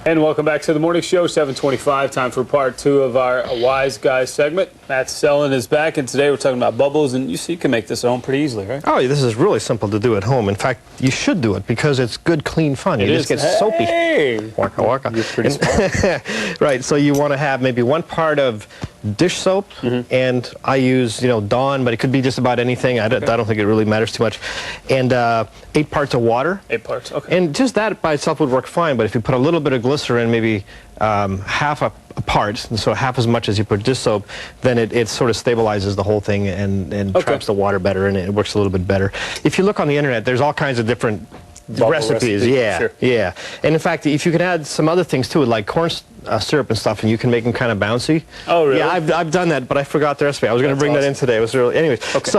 And welcome back to the morning show, 7:25. Time for part 2 of our Wise Guys segment. Matt Sellen is back, and today we're talking about bubbles, and you see you can make this at home pretty easily, right? Oh, this is really simple to do at home. In fact, you should do it because it's good, clean fun. You just get soapy. Waka waka. You're pretty smart. Right, so you want to have maybe 1 part of dish soap, and I use, Dawn, but it could be just about anything. I don't think it really matters too much. And 8 parts of water. 8 parts, okay. And just that by itself would work fine, but if you put a little bit of glycerin, maybe half a part, so half as much as you put dish soap, then it sort of stabilizes the whole thing and traps the water better, and it works a little bit better. If you look on the internet, there's all kinds of different recipes. Yeah, sure. Yeah. And in fact, if you can add some other things to it, like corn syrup and stuff, and you can make them kind of bouncy. Oh, really? Yeah, I've done that, but I forgot the recipe. I was going to bring that in today. It was really, anyways. Okay.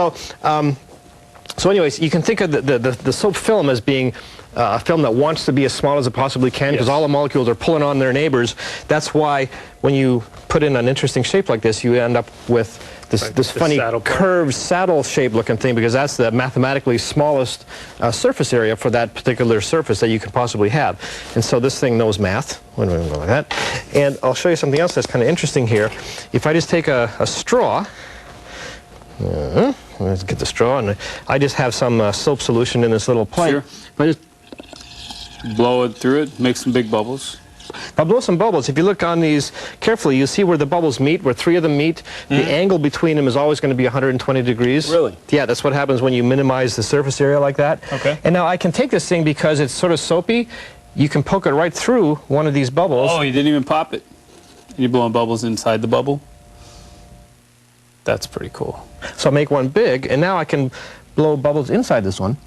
So anyways, you can think of the soap film as being a film that wants to be as small as it possibly can, because all the molecules are pulling on their neighbors. That's why when you put in an interesting shape like this, you end up with this funny curved saddle shape looking thing, because that's the mathematically smallest surface area for that particular surface that you could possibly have. And so this thing knows math. When we go like that. And I'll show you something else that's kind of interesting here. If I just take a straw, let's get the straw, and I just have some soap solution in this little pipe. Sure. If I just blow it through it, make some big bubbles. I'll blow some bubbles. If you look on these carefully, you see where the bubbles meet, where 3 of them meet. The angle between them is always going to be 120 degrees. Really? Yeah, that's what happens when you minimize the surface area like that. Okay. And now I can take this thing, because it's sort of soapy, you can poke it right through one of these bubbles. Oh, you didn't even pop it? You're blowing bubbles inside the bubble? That's pretty cool. So I'll make one big, and now I can blow bubbles inside this one.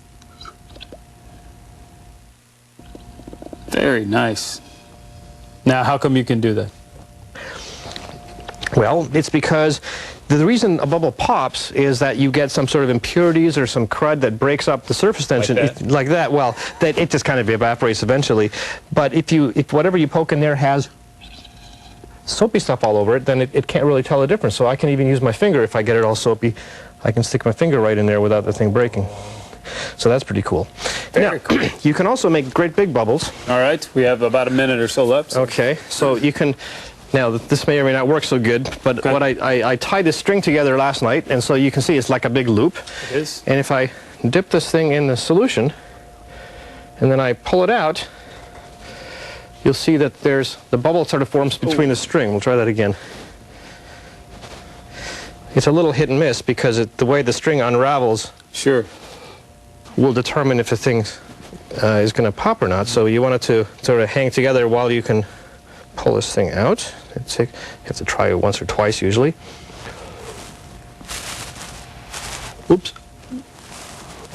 Very nice. Now, how come you can do that? Well, it's because the reason a bubble pops is that you get some sort of impurities or some crud that breaks up the surface tension. Like that. Well, that it just kind of evaporates eventually. But if whatever you poke in there has soapy stuff all over it, then it can't really tell the difference. So I can even use my finger. If I get it all soapy, I can stick my finger right in there without the thing breaking. So that's pretty cool. Very cool. You can also make great big bubbles. All right, we have about a minute or so left. Okay, so you can, now this may or may not work so good, but what I tied this string together last night, and so you can see it's like a big loop. It is. And if I dip this thing in the solution, and then I pull it out, you'll see that the bubble sort of forms between the string. We'll try that again. It's a little hit and miss, because the way the string unravels will determine if the thing is going to pop or not. So you want it to sort of hang together while you can pull this thing out. You have to try it once or twice usually. Oops.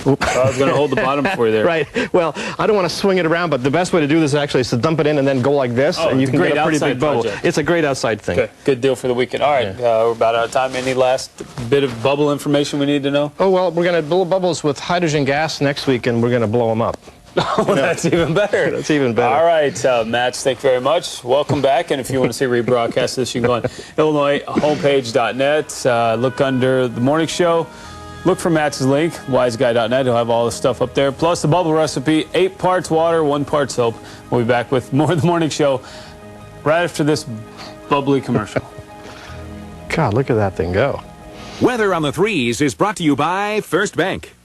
I was going to hold the bottom for you there. Right. Well, I don't want to swing it around, but the best way to do this actually is to dump it in and then go like this, and you can get a pretty big bubble. It's a great outside thing. Okay. Good deal for the weekend. All right, we're about out of time. Any last bit of bubble information we need to know? Oh, well, we're going to blow bubbles with hydrogen gas next week, and we're going to blow them up. Oh, that's even better. That's even better. All right, Matt, thank you very much. Welcome back. And if you want to see a rebroadcast of this, you can go on IllinoisHomepage.net. Look under the morning show. Look for Matt's link, wiseguy.net. He'll have all the stuff up there. Plus the bubble recipe, 8 parts water, 1 part soap. We'll be back with more of the morning show right after this bubbly commercial. God, look at that thing go. Weather on the 3s is brought to you by First Bank.